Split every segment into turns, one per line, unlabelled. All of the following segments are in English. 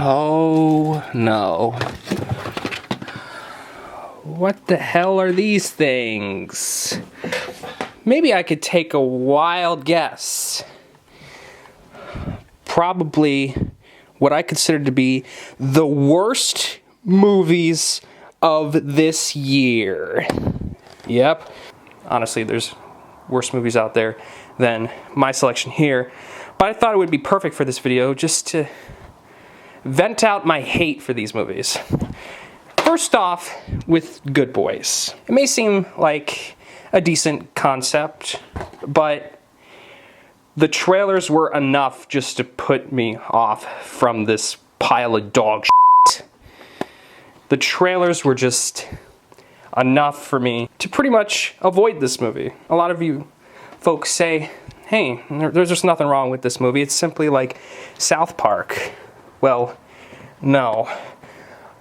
Oh no. What the hell are these things? Maybe I could take a wild guess. Probably what I consider to be the worst movies of this year. Yep. Honestly, there's worse movies out there than my selection here. But I thought it would be perfect for this video just to vent out my hate for these movies. First off, with Good Boys. It may seem like a decent concept, but the trailers were enough just to put me off from this pile of dog shit. The trailers were just enough for me to pretty much avoid this movie. A lot of you folks say, hey, there's just nothing wrong with this movie. It's simply like South Park. Well, no.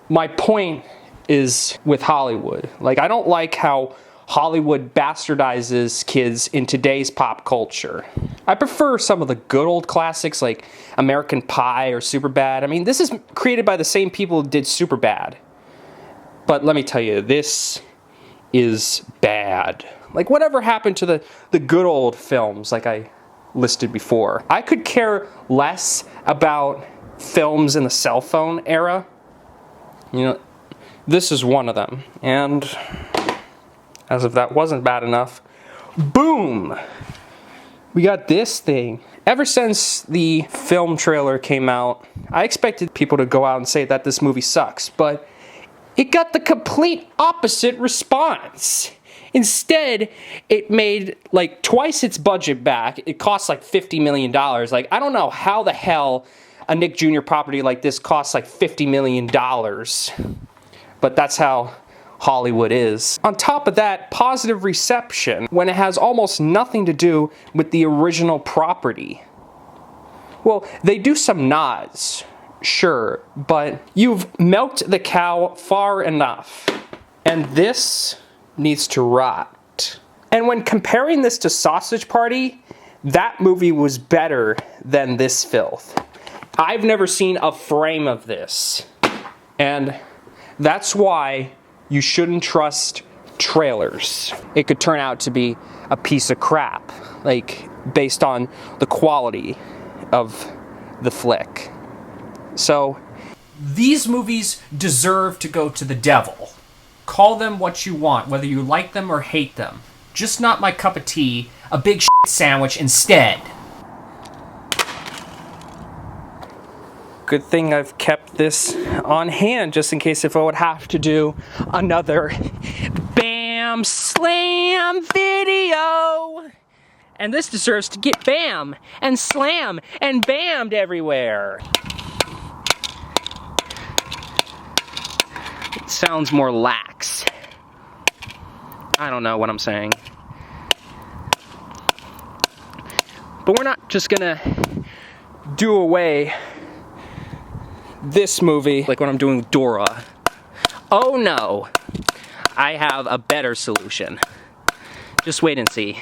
My point is with Hollywood. Like, I don't like how Hollywood bastardizes kids in today's pop culture. I prefer some of the good old classics like American Pie or Superbad. I mean, this is created by the same people who did Superbad. But let me tell you, this is bad. Like, whatever happened to the good old films like I listed before? I could care less about films in the cell phone era. You know, this is one of them. And as if that wasn't bad enough, boom! We got this thing. Ever since the film trailer came out, I expected people to go out and say that this movie sucks, but it got the complete opposite response. Instead, it made like twice its budget back. It cost like $50 million. Like, I don't know how the hell a Nick Jr. property like this costs like $50 million. But that's how Hollywood is. On top of that, positive reception when it has almost nothing to do with the original property. Well, they do some nods, sure, but you've milked the cow far enough. And this needs to rot. And when comparing this to Sausage Party, that movie was better than this filth. I've never seen a frame of this. And that's why you shouldn't trust trailers. It could turn out to be a piece of crap, like based on the quality of the flick. So, these movies deserve to go to the devil. Call them what you want, whether you like them or hate them. Just not my cup of tea, a big shit sandwich instead. Good thing I've kept this on hand just in case if I would have to do another Bam Slam video. And this deserves to get bam and slam and bammed everywhere. It sounds more lax. I don't know what I'm saying. But we're not just gonna do away this movie like when I'm doing Dora. Oh no, I have a better solution. Just wait and see.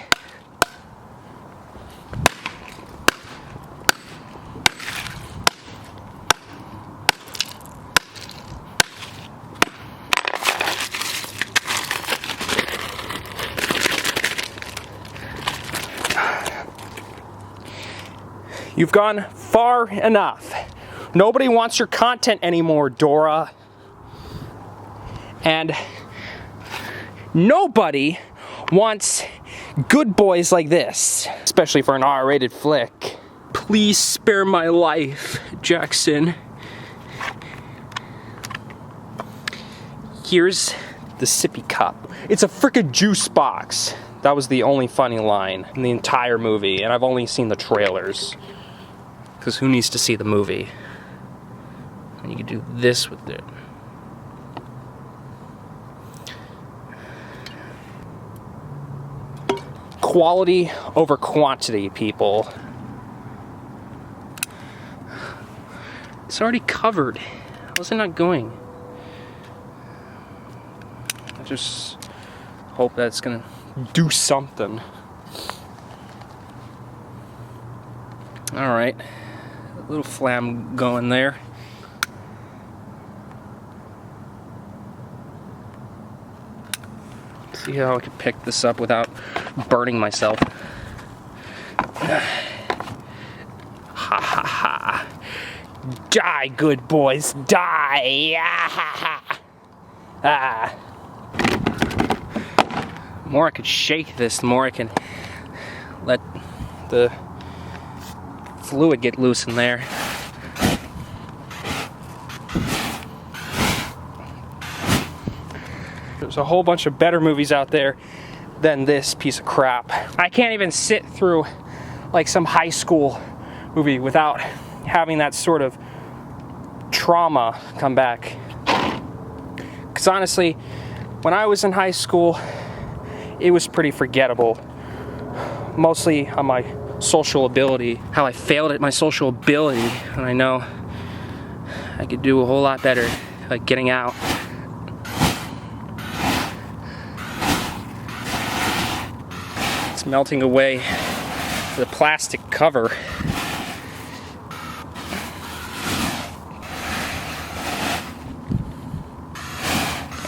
You've gone far enough. Nobody wants your content anymore, Dora. And nobody wants good boys like this, especially for an R-rated flick. Please spare my life, Jackson. Here's the sippy cup. It's a frickin' juice box. That was the only funny line in the entire movie, and I've only seen the trailers. Because who needs to see the movie? And you can do this with it. Quality over quantity, people. It's already covered. How's it not going? I just hope that's gonna do something. Alright. A little flam going there. See how I can pick this up without burning myself. Ha ha ha. Die, good boys, die! Ah. The more I could shake this, the more I can let the fluid get loose in there. There's a whole bunch of better movies out there than this piece of crap. I can't even sit through like some high school movie without having that sort of trauma come back. Because honestly, when I was in high school, it was pretty forgettable. Mostly on my social ability, how I failed at my social ability, and I know I could do a whole lot better, like getting out. It's melting away the plastic cover.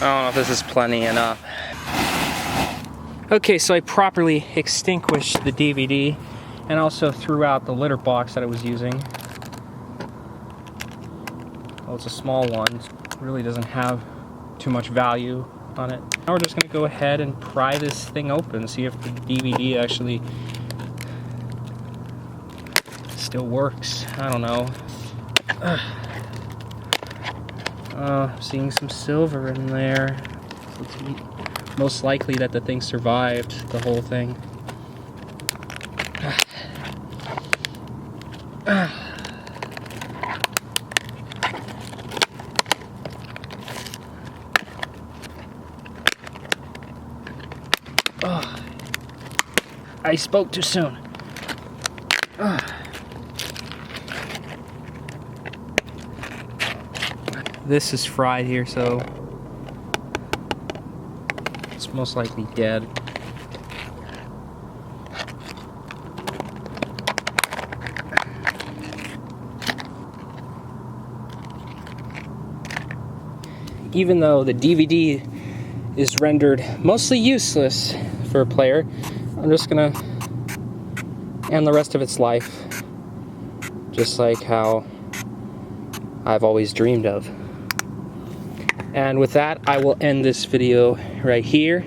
I don't know if this is plenty enough. Okay, so I properly extinguished the DVD and also threw out the litter box that I was using. Well, it's a small one. It really doesn't have too much value on it. Now we're just going to go ahead and pry this thing open, see if the DVD actually still works. I don't know. Seeing some silver in there. So it's most likely that the thing survived the whole thing. I spoke too soon. This is fried here, so it's most likely dead. Even though the DVD is rendered mostly useless for a player, I'm just gonna end the rest of its life just like how I've always dreamed of. And with that, I will end this video right here.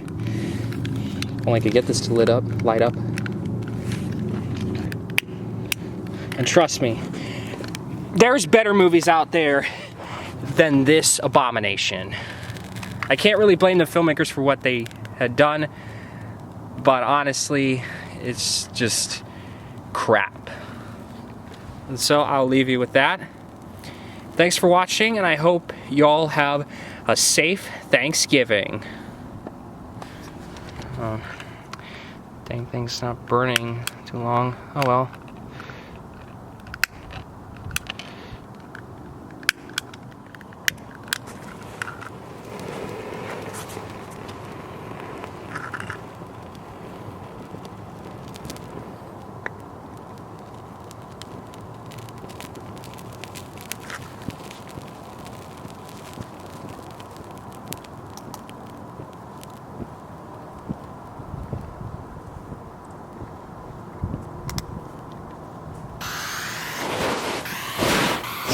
Only I could get this to light up. And trust me, there's better movies out there than this abomination. I can't really blame the filmmakers for what they had done, but honestly, it's just crap. And so I'll leave you with that. Thanks for watching, and I hope you all have a safe Thanksgiving. Oh, dang thing's not burning too long. Oh well.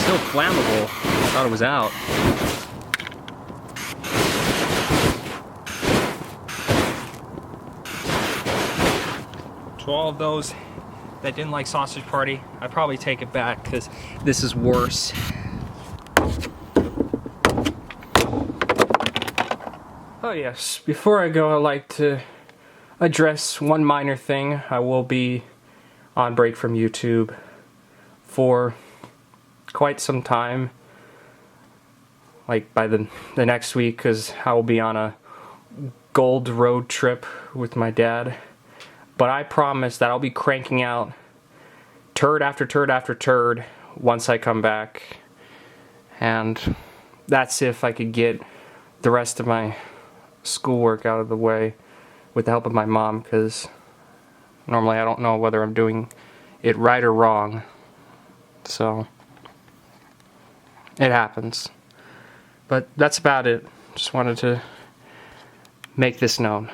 Still flammable. I thought it was out. To all of those that didn't like Sausage Party, I'd probably take it back because this is worse. Oh yes, before I go, I'd like to address one minor thing. I will be on break from YouTube for quite some time, like by the next week, because I will be on a gold road trip with my dad. But I promise that I'll be cranking out turd after turd after turd once I come back, and that's if I could get the rest of my schoolwork out of the way with the help of my mom, because normally I don't know whether I'm doing it right or wrong, so it happens. But that's about it. Just wanted to make this known.